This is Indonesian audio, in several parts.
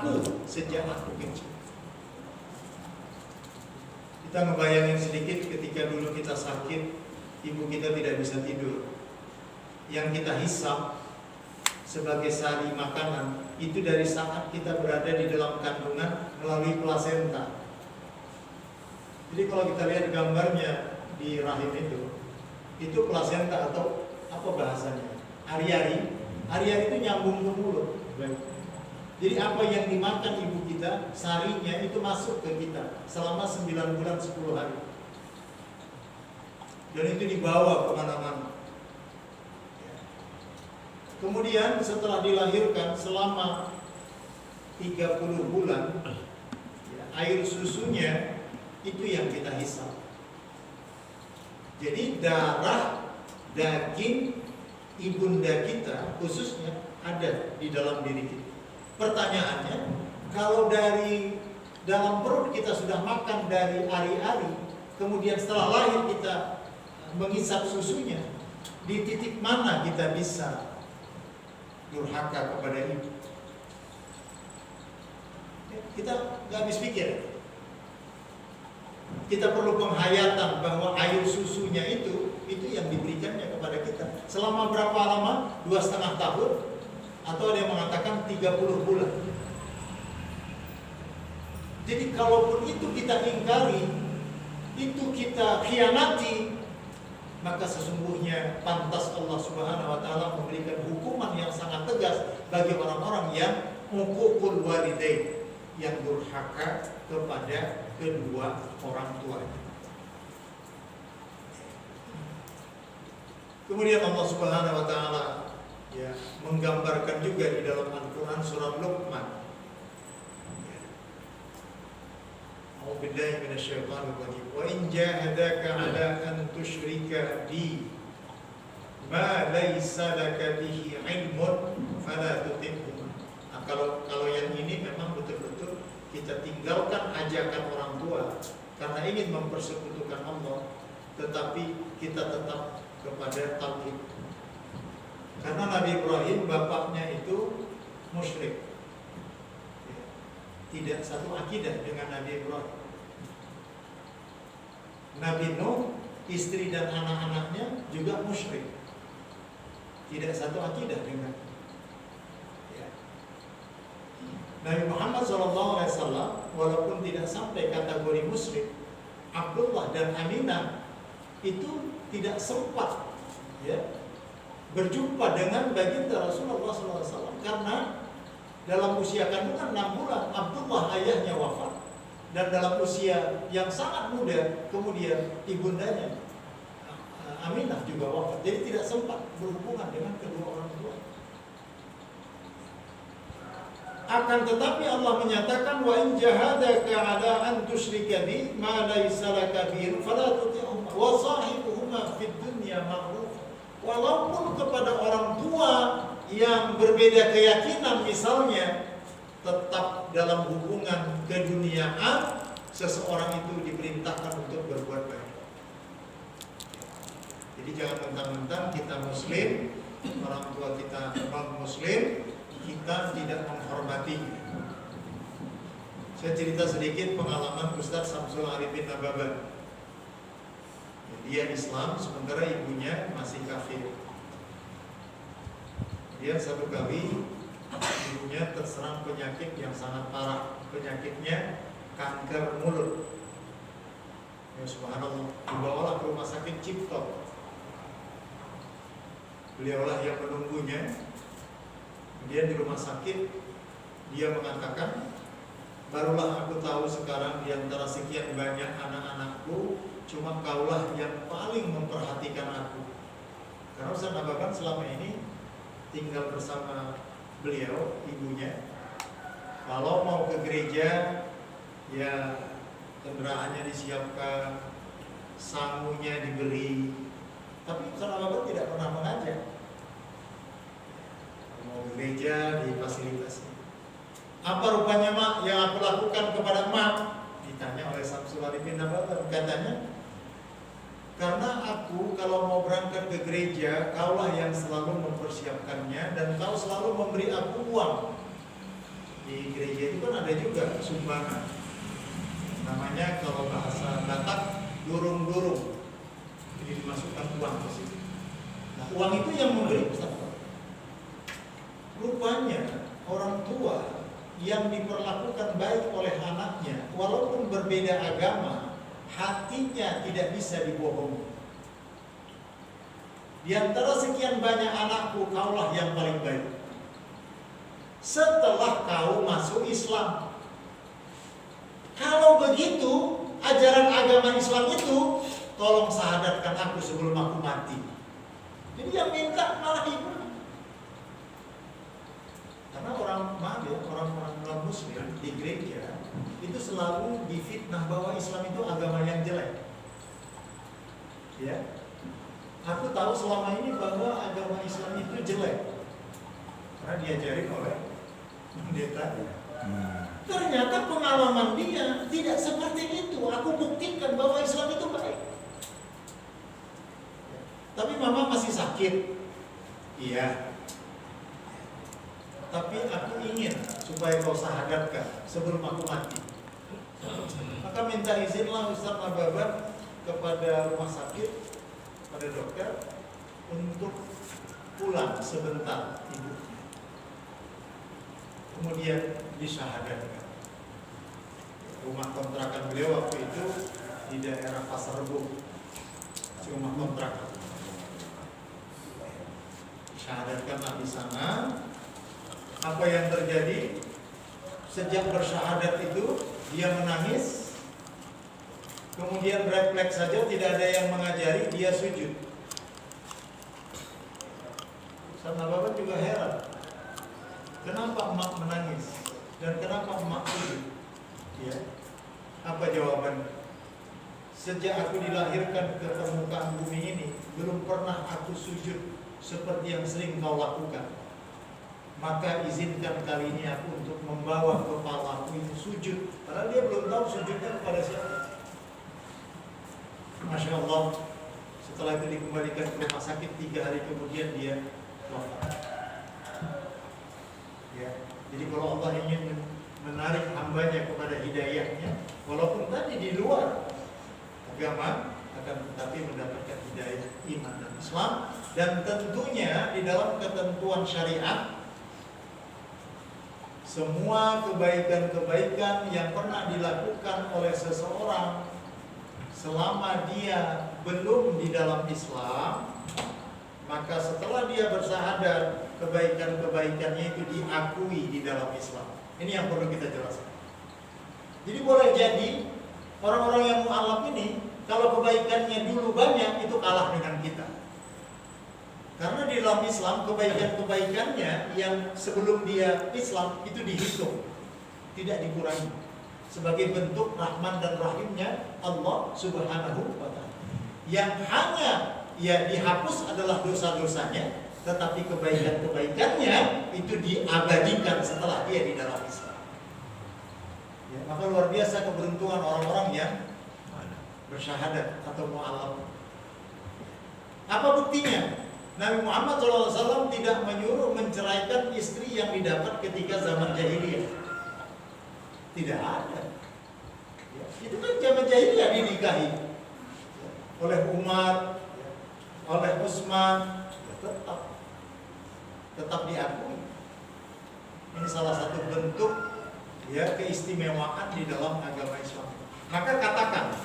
aku sejak aku kecil. Kita ngebayangin sedikit ketika dulu kita sakit, ibu kita tidak bisa tidur. Yang kita hisap sebagai sari makanan itu dari saat kita berada di dalam kandungan melalui plasenta. Jadi kalau kita lihat gambarnya di rahim itu plasenta atau apa bahasanya? Ari-ari. Ari-ari itu nyambung ke mulut. Jadi apa yang dimakan ibu kita, sarinya itu masuk ke kita selama 9 bulan 10 hari. Dan itu dibawa kemana-mana. Kemudian setelah dilahirkan selama 30 bulan, air susunya itu yang kita hisap. Jadi darah, daging ibunda kita khususnya ada di dalam diri kita. Pertanyaannya, kalau dari dalam perut kita sudah makan dari ari-ari, kemudian setelah lahir kita menghisap susunya, di titik mana kita bisa durhaka kepada ibu? Kita nggak habis pikir. Kita perlu penghayatan bahwa air susunya itu yang diberikannya kepada kita. Selama berapa lama? 2,5 tahun? Atau ada yang mengatakan 30 bulan. Jadi kalaupun itu kita ingkari, itu kita khianati, maka sesungguhnya pantas Allah Subhanahu wa taala memberikan hukuman yang sangat tegas bagi orang-orang yang uququl walidain, yang durhaka kepada kedua orang tuanya. Kemudian Allah Subhanahu wa taala menggambarkan juga di dalam Al-Qur'an surat Luqman. A'udzubillahi minasyaitonir rajim. Wa in jahadaka 'ala an tusyrika bi ma laysa laka bihi 'ilmun fala tuti'huma. Nah, kalau yang ini memang betul-betul kita tinggalkan ajakan orang tua karena ingin mempersekutukan Allah, tetapi kita tetap kepada tauhid. Karena Nabi Ibrahim bapaknya itu musyrik, tidak satu akidah dengan Nabi Ibrahim. Nabi Nuh, istri dan anak-anaknya juga musyrik, tidak satu akidah dengan. Nabi Muhammad SAW walaupun tidak sampai kategori musyrik, Abdullah dan Aminah itu tidak sempat berjumpa dengan baginda Rasulullah SAW karena dalam usia kandungan 6 bulan Abdullah ayahnya wafat, dan dalam usia yang sangat muda kemudian ibundanya Aminah juga wafat. Jadi tidak sempat berhubungan dengan kedua orang tua. Akan tetapi Allah menyatakan wa in jahadaka 'ala an tusyrika bi ma laysa laka bihi fala tuti'huma wa sahibuhuma fid dunya ma'ruf. Walaupun kepada orang tua yang berbeda keyakinan misalnya, tetap dalam hubungan keduniaan seseorang itu diperintahkan untuk berbuat baik. Jadi jangan mentang-mentang kita muslim, orang tua kita non muslim, kita tidak menghormati. Saya cerita sedikit pengalaman Ustaz Samsul Arifin Nababan. Dia Islam sementara ibunya masih kafir. Dia satu kali ibunya terserang penyakit yang sangat parah. Penyakitnya kanker mulut. Ya subhanallah, dibawalah ke rumah sakit Cipto. Beliaulah yang menunggunya. Kemudian di rumah sakit dia mengatakan, barulah aku tahu sekarang di antara sekian banyak anak-anakku, cuma kaulah yang paling memperhatikan aku. Karena Ustaz Nababan selama ini tinggal bersama beliau, ibunya. Kalau mau ke gereja, ya kendaraannya disiapkan, sangunya diberi. Tapi Ustaz Nababan tidak pernah mengajak. Mau ke gereja difasilitasi. Apa rupanya mak yang aku lakukan kepada mak? Ditanya oleh Samsul Arifin Nababan. Katanya, karena aku kalau mau berangkat ke gereja, kaulah yang selalu mempersiapkannya dan kau selalu memberi aku uang. Di gereja itu kan ada juga sumbangan. Namanya kalau bahasa Batak durung-durung. Jadi dimasukkan uang ke situ. Nah, uang itu yang memberi Ustaz. Rupanya orang tua yang diperlakukan baik oleh anaknya, walaupun berbeda agama, hatinya tidak bisa dibohongi. Di antara sekian banyak anakku, kaulah yang paling baik. Setelah kau masuk Islam. Kalau begitu, ajaran agama Islam itu, tolong syahadatkan aku sebelum aku mati. Jadi yang minta malah ibu. Karena orang-orang non-muslim di gereja itu selalu difitnah bahwa Islam itu agama yang jelek. Ya, aku tahu selama ini bahwa agama Islam itu jelek karena diajarin oleh pendeta. Ternyata pengalaman dia tidak seperti itu. Aku buktikan bahwa Islam itu baik. Tapi mama masih sakit. Iya. Tapi aku ingin supaya kau syahadatkan sebelum aku mati. Maka minta izinlah Ustaz Nababan kepada rumah sakit, pada dokter, untuk pulang sebentar ibunya. Kemudian disyahadatkan. Rumah kontrakan beliau waktu itu di daerah Pasar Rebo, rumah kontrakan. Syahadatkanlah di sana. Apa yang terjadi? Sejak bersyahadat itu dia menangis. Kemudian refleks saja, tidak ada yang mengajari, dia sujud. Sama bapak juga heran, kenapa emak menangis dan kenapa emak sujud? Ya, apa jawabannya? Sejak aku dilahirkan ke permukaan bumi ini, belum pernah aku sujud seperti yang sering kau lakukan. Maka izinkan kali ini aku untuk membawa kepalaku itu sujud. Karena dia belum tahu sujudnya kepada siapa. Masya Allah. Setelah itu dikembalikan ke rumah sakit, 3 hari kemudian dia wafat. Ya. Jadi kalau Allah ingin menarik hambanya kepada hidayahnya, walaupun tadi di luar agama, akan tetapi mendapatkan hidayah iman dan Islam. Dan tentunya di dalam ketentuan syariat, semua kebaikan-kebaikan yang pernah dilakukan oleh seseorang selama dia belum di dalam Islam, maka setelah dia bersyahadat, kebaikan-kebaikannya itu diakui di dalam Islam. Ini yang perlu kita jelaskan. Jadi boleh jadi orang-orang yang mu'alaf ini, kalau kebaikannya dulu banyak, itu kalah dengan kita. Karena di dalam Islam kebaikan-kebaikannya yang sebelum dia Islam itu dihitung, tidak dikurangi, sebagai bentuk rahman dan rahimnya Allah Subhanahu wa ta'ala. Yang hanya dihapus adalah dosa-dosanya, tetapi kebaikan-kebaikannya itu diabadikan setelah dia di dalam Islam. Ya, maka luar biasa keberuntungan orang-orang yang bersyahadat atau mu'alaf. Apa buktinya? Nabi Muhammad SAW tidak menyuruh menceraikan istri yang didapat ketika zaman jahiliyah. Tidak ada. Ya, itu kan zaman jahiliyah dinikahi oleh Umar, oleh Utsman, tetap diakui. Ini salah satu bentuk keistimewaan di dalam agama Islam. Maka katakan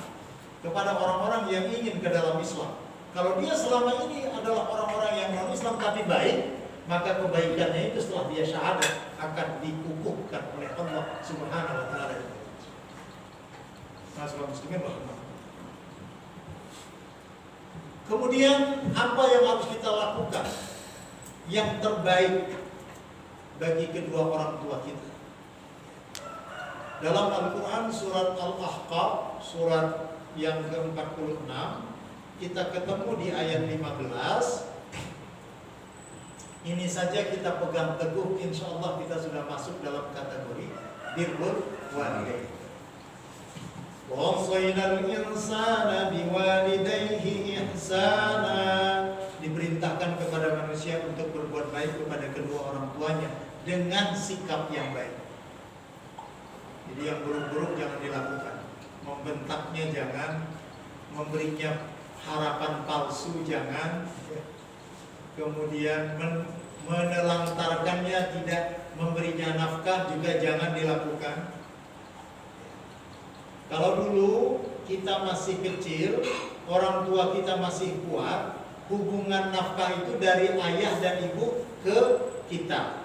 kepada orang-orang yang ingin ke dalam Islam, kalau dia selama ini adalah orang-orang yang non-Islam tapi baik, maka kebaikannya itu setelah dia syahadat akan dikukuhkan oleh Allah Subhanahu wa ta'ala. Masalah muslimin rahimah. Kemudian apa yang harus kita lakukan yang terbaik bagi kedua orang tua kita? Dalam Al-Quran surat Al-Ahqaf, surat yang ke-46, kita ketemu di ayat 15. Ini saja kita pegang teguh, insya Allah kita sudah masuk dalam kategori birrul walidain. Wa wasainal insana biwalidayhi ihsana. Diperintahkan kepada manusia untuk berbuat baik kepada kedua orang tuanya dengan sikap yang baik. Jadi yang buruk-buruk jangan dilakukan. Membentaknya jangan, memberinya harapan palsu jangan, kemudian menelantarkannya, tidak memberinya nafkah juga jangan dilakukan. Kalau dulu kita masih kecil, orang tua kita masih kuat, hubungan nafkah itu dari ayah dan ibu ke kita.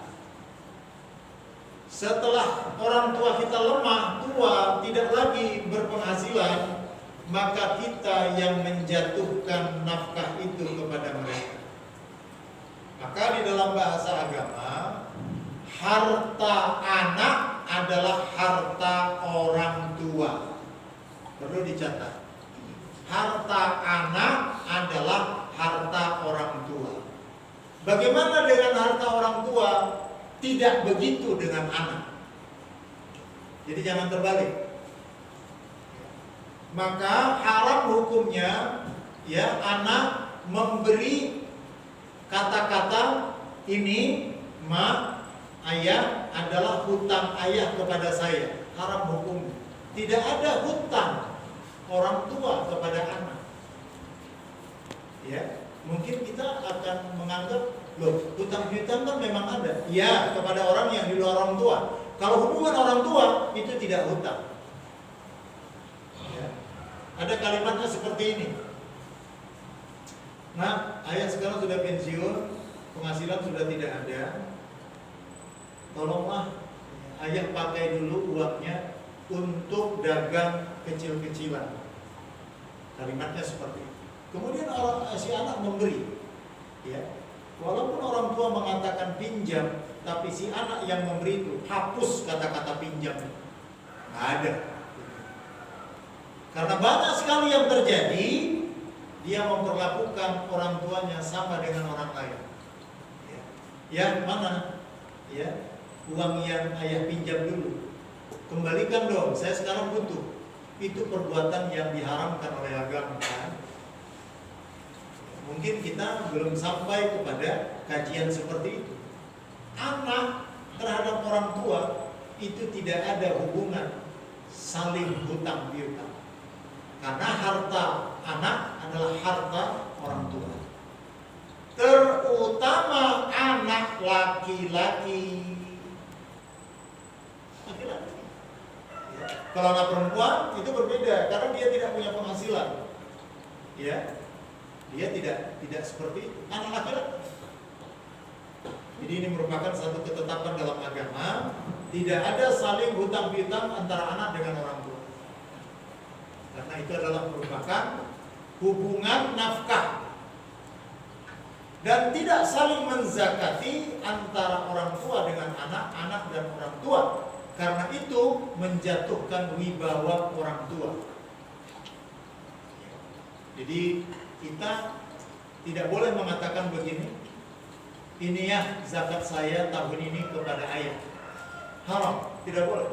Setelah orang tua kita lemah, tua, tidak lagi berpenghasilan, maka kita yang menjatuhkan nafkah itu kepada mereka. Maka di dalam bahasa agama, harta anak adalah harta orang tua. Perlu dicatat. Harta anak adalah harta orang tua. Bagaimana dengan harta orang tua? Tidak begitu dengan anak. Jadi jangan terbalik. Maka haram hukumnya ya anak memberi kata-kata ini, ma, ayah adalah hutang ayah kepada saya. Haram hukumnya. Tidak ada hutang orang tua kepada anak. Ya, mungkin kita akan menganggap, loh, hutang piutang kan memang ada. Ya, kepada orang yang di luar orang tua. Kalau hubungan orang tua itu tidak hutang. Ya. Ada kalimatnya seperti ini. Nah, ayah sekarang sudah pensiun, penghasilan sudah tidak ada. Tolonglah ayah pakai dulu uangnya untuk dagang kecil-kecilan. Kalimatnya seperti itu. Kemudian si anak memberi, ya. Walaupun orang tua mengatakan pinjam, tapi si anak yang memberi itu hapus kata-kata pinjam. Nggak ada. Karena banyak sekali yang terjadi, dia memperlakukan orang tuanya sama dengan orang lain. Ya, mana? Ya, uang yang ayah pinjam dulu, kembalikan dong. Saya sekarang butuh. Itu perbuatan yang diharamkan oleh agama, kan? Mungkin kita belum sampai kepada kajian seperti itu. Anak terhadap orang tua itu tidak ada hubungan saling hutang piutang. Karena harta anak adalah harta orang tua. Terutama anak laki-laki. Laki-laki. Ya. Kalau anak perempuan itu berbeda karena dia tidak punya penghasilan. Ya. Dia tidak seperti itu. Anak laki-laki. Jadi ini merupakan satu ketetapan dalam agama, tidak ada saling hutang piutang antara anak dengan orang tua. Karena itu adalah merupakan hubungan nafkah. Dan tidak saling menzakati antara orang tua dengan anak, anak dan orang tua. Karena itu menjatuhkan wibawa orang tua. Jadi kita tidak boleh mengatakan begini, ini ya zakat saya tahun ini kepada ayah. Haram, tidak boleh.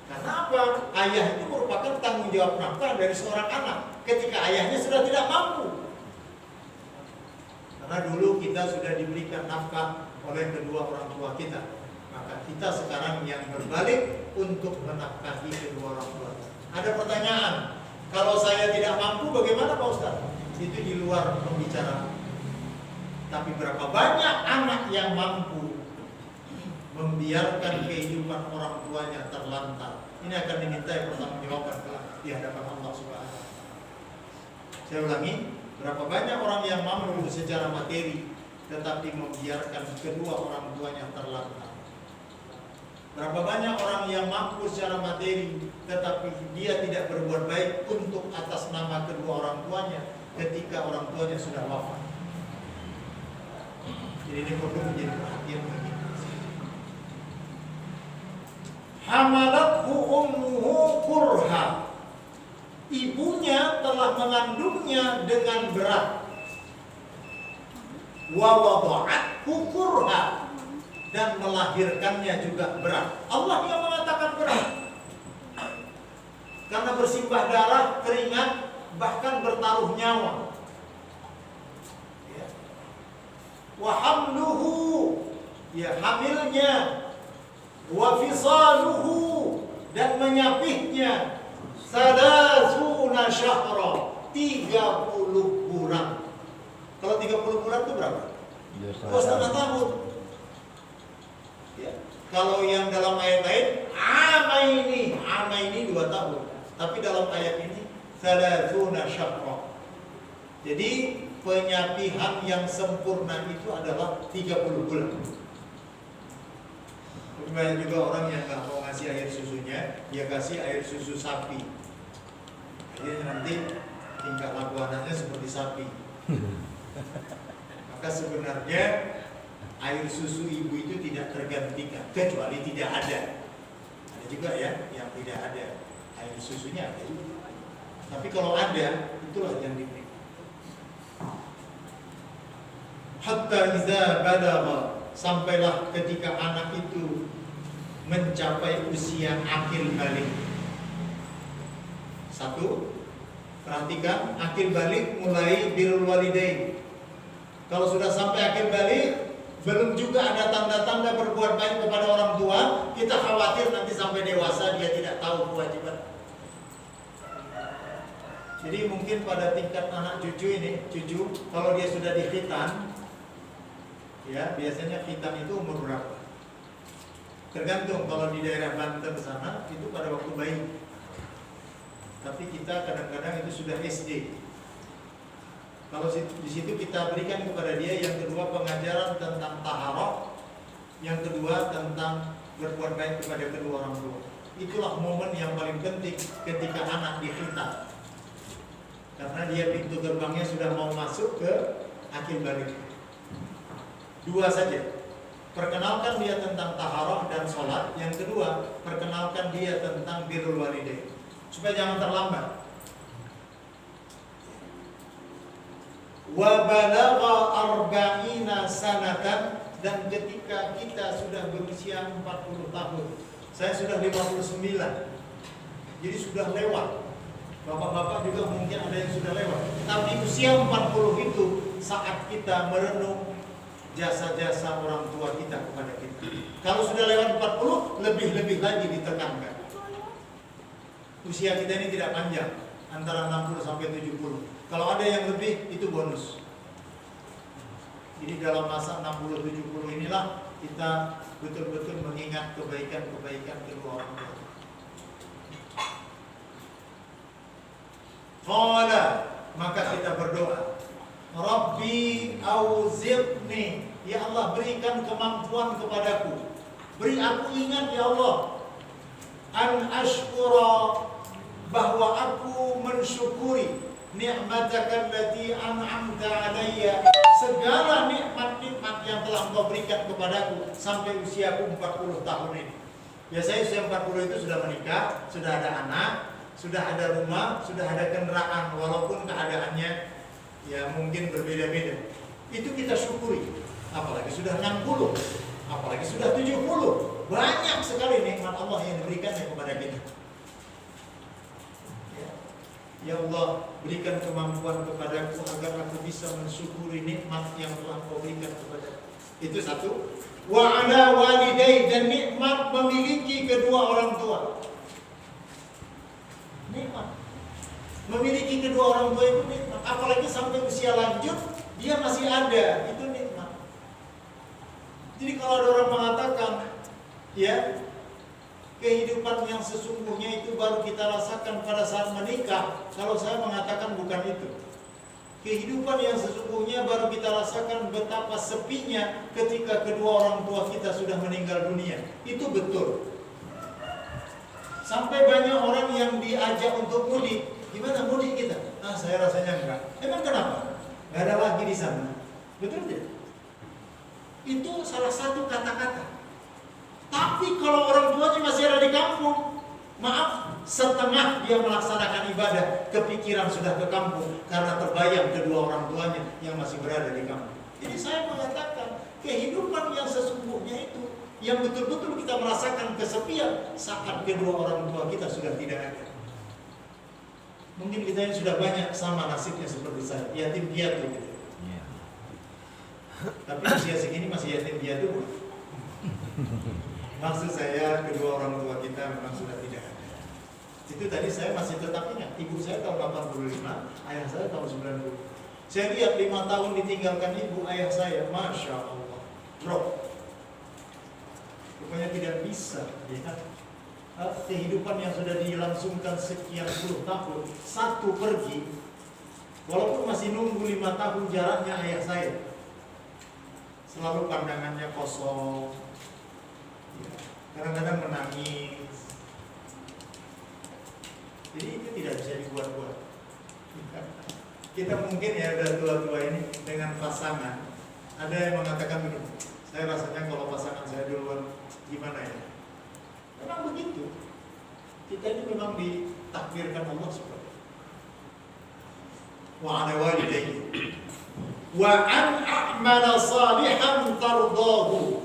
Karena apa? Ayah itu merupakan tanggung jawab nafkah dari seorang anak ketika ayahnya sudah tidak mampu. Karena dulu kita sudah diberikan nafkah oleh kedua orang tua kita, maka kita sekarang yang berbalik untuk menafkahi kedua orang tua. Ada pertanyaan, kalau saya tidak mampu bagaimana Pak Ustaz? Itu di luar pembicaraan. Tapi berapa banyak anak yang mampu membiarkan kehidupan orang tuanya terlantar? Ini akan dimintai pertanggungjawaban di hadapan Allah Subhanahu. Saya ulangi, berapa banyak orang yang mampu secara materi tetapi membiarkan kedua orang tuanya terlantar? Berapa banyak orang yang mampu secara materi tetapi dia tidak berbuat baik untuk atas nama kedua orang tuanya ketika orang tuanya sudah wafat? Jadi ini perlu menjadi perhatian bagi kita. Hamalathu ummuhu kurha. Ibunya telah mengandungnya dengan berat. Wa wada'athu kurha. Dan melahirkannya juga berat. Allah yang mengatakan berat. Karena bersimbah darah, keringat, bahkan bertaruh nyawa. Wa hamluhu, ya hamilnya, wa fisaluhu, dan menyapihnya salasuna syahra, 30 bulan. Kalau 30 bulan itu berapa? 2,5 tahun. Ya. Kalau yang dalam ayat lain amaini 2 tahun. Tapi dalam ayat ini salasuna syahra. Jadi penyapihan yang sempurna itu adalah 30 bulan. Banyak juga orang yang nggak mau ngasih air susunya, dia kasih air susu sapi. Jadi nanti tingkah laku anaknya seperti sapi. Maka sebenarnya air susu ibu itu tidak tergantikan, kecuali tidak ada. Ada juga ya yang tidak ada air susunya ada juga. Tapi kalau ada, itulah yang diberi. Hatta iza balagha, sampailah ketika anak itu mencapai usia akil balik. Satu, perhatikan, akil balik mulai birrul walidain. Kalau sudah sampai akil balik, belum juga ada tanda-tanda berbuat baik kepada orang tua, kita khawatir nanti sampai dewasa dia tidak tahu kewajiban. Jadi mungkin pada tingkat anak cucu ini, kalau dia sudah dikhitan, ya biasanya khitan itu umur berapa? Tergantung, kalau di daerah Banten sana itu pada waktu bayi. Tapi kita kadang-kadang itu sudah SD. Kalau di situ kita berikan kepada dia yang kedua pengajaran tentang taharah, yang kedua tentang berbuat baik kepada kedua orang tua. Itulah momen yang paling penting ketika anak dikhitan. Karena dia pintu gerbangnya sudah mau masuk ke akil balik. 2 saja. Perkenalkan dia tentang taharah dan sholat. Yang kedua, perkenalkan dia tentang birrul walidain, supaya jangan terlambat. Wa balagha arba'ina sanatan, dan ketika kita sudah berusia 40 tahun. Saya sudah 59. Jadi sudah lewat. Bapak-bapak juga mungkin ada yang sudah lewat. Tapi usia 40 itu saat kita merenung jasa-jasa orang tua kita kepada kita. Kalau sudah lewat 40, lebih-lebih lagi ditekankan. Usia kita ini tidak panjang, antara 60 sampai 70. Kalau ada yang lebih, itu bonus. Jadi dalam masa 60-70 inilah kita betul-betul mengingat kebaikan-kebaikan kedua orang tua. Qala, maka kita berdoa, Rabbi auziqni, ya Allah berikan kemampuan kepadaku, beri aku ingat ya Allah, an ashkura, bahwa aku mensyukuri ni'mataka allati an'amta alayya, segala nikmat-nikmat yang telah Engkau berikan kepadaku sampai usiaku 40 tahun ini. Biasanya usia 40 itu sudah menikah, sudah ada anak, sudah ada rumah, sudah ada kendaraan, walaupun keadaannya ya mungkin berbeda-beda. Itu kita syukuri. Apalagi sudah 60, apalagi sudah 70. Banyak sekali nikmat Allah yang diberikannya kepada kita. Ya Allah, berikan kemampuan kepadaku agar aku bisa mensyukuri nikmat yang telah Kau berikan kepadaku. Itu satu. Wa ala walidai, dan nikmat memiliki kedua orang tua. Nikmat memiliki kedua orang tua itu nikmat. Apalagi sampai usia lanjut dia masih ada, itu nikmat. Jadi kalau ada orang mengatakan, ya kehidupan yang sesungguhnya itu baru kita rasakan pada saat menikah, kalau saya mengatakan bukan itu. Kehidupan yang sesungguhnya baru kita rasakan betapa sepinya ketika kedua orang tua kita sudah meninggal dunia. Itu betul. Sampai banyak orang yang diajak untuk mudik. Gimana mudik kita? Saya rasanya enggak. Emang kenapa? Enggak ada lagi di sana. Betul tidak? Itu salah satu kata-kata. Tapi kalau orang tuanya masih ada di kampung, maaf, setengah dia melaksanakan ibadah, kepikiran sudah ke kampung karena terbayang kedua orang tuanya yang masih berada di kampung. Jadi saya mengatakan kehidupan yang sesungguhnya itu, yang betul-betul kita merasakan kesepian saat kedua orang tua kita sudah tidak ada. Mungkin kita ini sudah banyak sama nasibnya seperti saya, yatim piatu gitu. Tapi usia segini masih yatim piatu. Maksud saya kedua orang tua kita memang sudah tidak ada. Itu tadi saya masih tetap ingat, ibu saya tahun 85, ayah saya tahun 90. Saya lihat 5 tahun ditinggalkan ibu ayah saya, Masya Allah, drop. Rupanya tidak bisa, ya. Kehidupan yang sudah dilangsungkan sekian puluh tahun, satu pergi, walaupun masih nunggu 5 tahun jaraknya ayah saya, selalu pandangannya kosong, ya. Kadang-kadang menangis. Jadi itu tidak bisa dibuat-buat. Kita mungkin ya udah tua-tua ini dengan pasangan, ada yang mengatakan begini, saya rasanya kalau pasangan saya duluan gimana ya? Memang begitu. Kita ini memang ditakdirkan Allah seperti itu. Wa ana walidayya wa an a'mala salihan tardahu,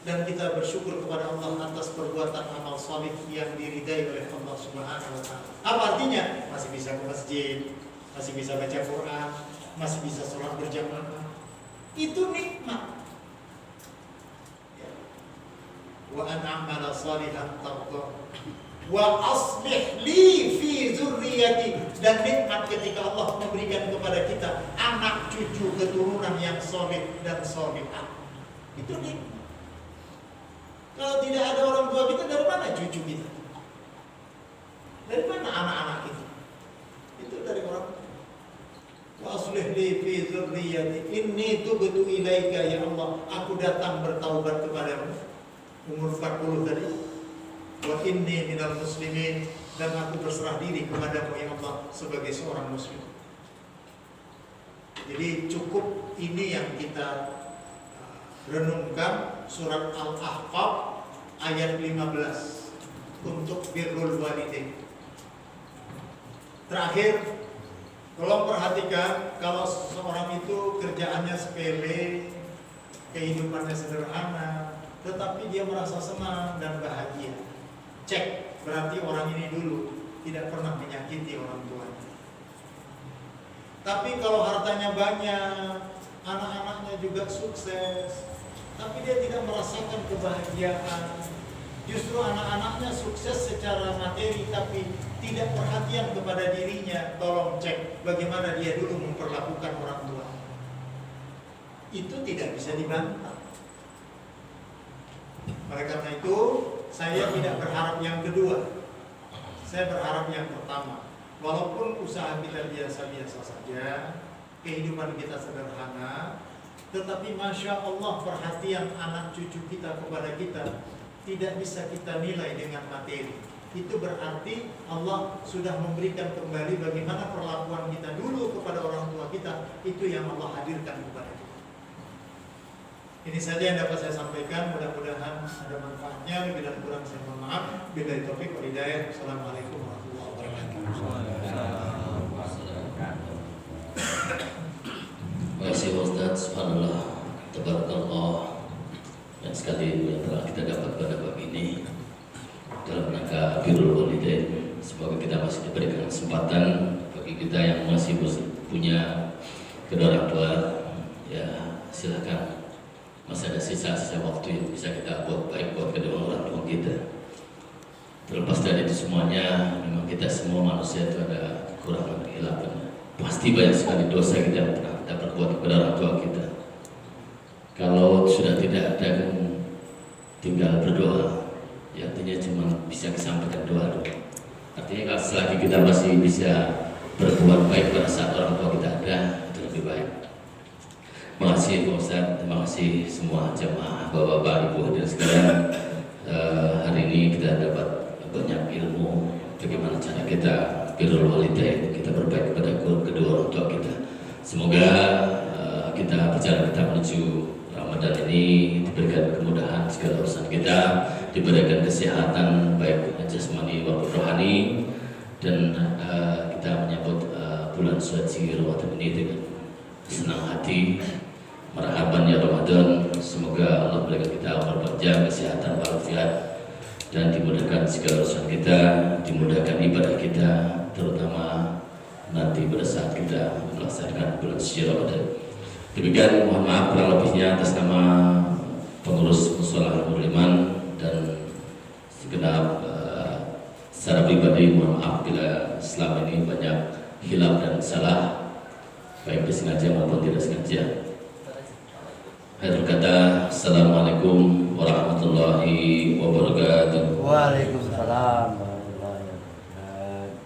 dan kita bersyukur kepada Allah atas perbuatan amal salih yang diridai oleh Allah Subhanahu wa taala. Apa artinya? Masih bisa ke masjid, masih bisa baca Quran, masih bisa sholat berjamaah. Itu nikmat. Wa an a'mala salihan tardahu wa aslih li fi dzurriyyati, dan nikmat ketika Allah memberikan kepada kita anak cucu keturunan yang saleh dan salihah. Itu nikmat. Kalau tidak ada orang tua kita, dari mana cucu kita? Dari mana anak-anak kita? Itu dari orang tua. Wa aslih li fi dzurriyyati inni tubtu ilaika ya Allah, aku datang bertaubat kepadamu. Umur 40 tadi. Wa inni minal muslimin, dan aku berserah diri kepadamu ya Allah sebagai seorang muslim. Jadi cukup ini yang kita renungkan, surat Al-Ahqaf ayat 15 untuk birrul walidain. Terakhir, tolong perhatikan, kalau seorang itu kerjaannya sepele, kehidupannya sederhana, tetapi dia merasa senang dan bahagia, cek, berarti orang ini dulu tidak pernah menyakiti orang tuanya. Tapi kalau hartanya banyak, anak-anaknya juga sukses, tapi dia tidak merasakan kebahagiaan. Justru anak-anaknya sukses secara materi, tapi tidak perhatian kepada dirinya. Tolong cek bagaimana dia dulu memperlakukan orang tua. Itu tidak bisa dibantah. Oleh karena itu, saya tidak berharap yang kedua. Saya berharap yang pertama. Walaupun usaha kita biasa-biasa saja, kehidupan kita sederhana, tetapi Masya Allah perhatian anak cucu kita kepada kita tidak bisa kita nilai dengan materi. Itu berarti Allah sudah memberikan kembali bagaimana perlakuan kita dulu kepada orang tua kita. Itu yang Allah hadirkan kepada kita. Ini saja yang dapat saya sampaikan. Mudah-mudahan ada manfaatnya. Lebih dan kurang saya mohon maaf. Billahi taufiq wal hidayah. Assalamualaikum warahmatullahi wabarakatuh. Terima kasih Ustaz, subhanallah, tabarakallah. Yang sekali yang telah kita dapat pada bab ini dalam rangka birrul walidain. Semoga kita masih diberikan kesempatan bagi kita yang masih punya kedua orang tua, ya silakan. Masih ada sisa-sisa waktu yang bisa kita buat baik buat kedua orang tua kita. Terlepas dari itu semuanya, memang kita semua manusia itu ada kekurangan, kehilapan. Pasti banyak sekali dosa kita yang pernah kita perbuat kepada orang tua kita. Kalau sudah tidak ada, tinggal berdoa. Ya, artinya cuma bisa disampaikan doa. Artinya kalau selagi kita masih bisa berbuat baik pada saat orang tua kita ada, itu lebih baik. Terima kasih Pak Ustaz, terima kasih semua jemaah, bapak-bapak, ibu hadirin sekalian. Hari ini kita dapat banyak ilmu bagaimana cara kita birrul walidain, kita berbaik kepada kedua orang tua kita. Semoga kita berjalan kita menuju Ramadan ini diberikan kemudahan segala urusan kita, diberikan kesehatan baik jasmani maupun rohani, dan kita menyambut bulan suci Ramadan ini dengan senang hati. Marhaban ya Ramadan. Semoga Allah berikan kita umur panjang, kesehatan, walafiat, dan dimudahkan segala urusan kita, dimudahkan ibadah kita, terutama nanti pada saat kita melaksanakan bulan suci Ramadan. Demikian, mohon maaf kurang lebihnya atas nama pengurus Mushola Al Iman dan segenap Secara pribadi mohon maaf bila selama ini banyak hilaf dan salah, baik disengaja maupun tidak sengaja. Akhir kata, Assalamualaikum warahmatullahi wabarakatuh. Waalaikumsalam warahmatullahi wabarakatuh.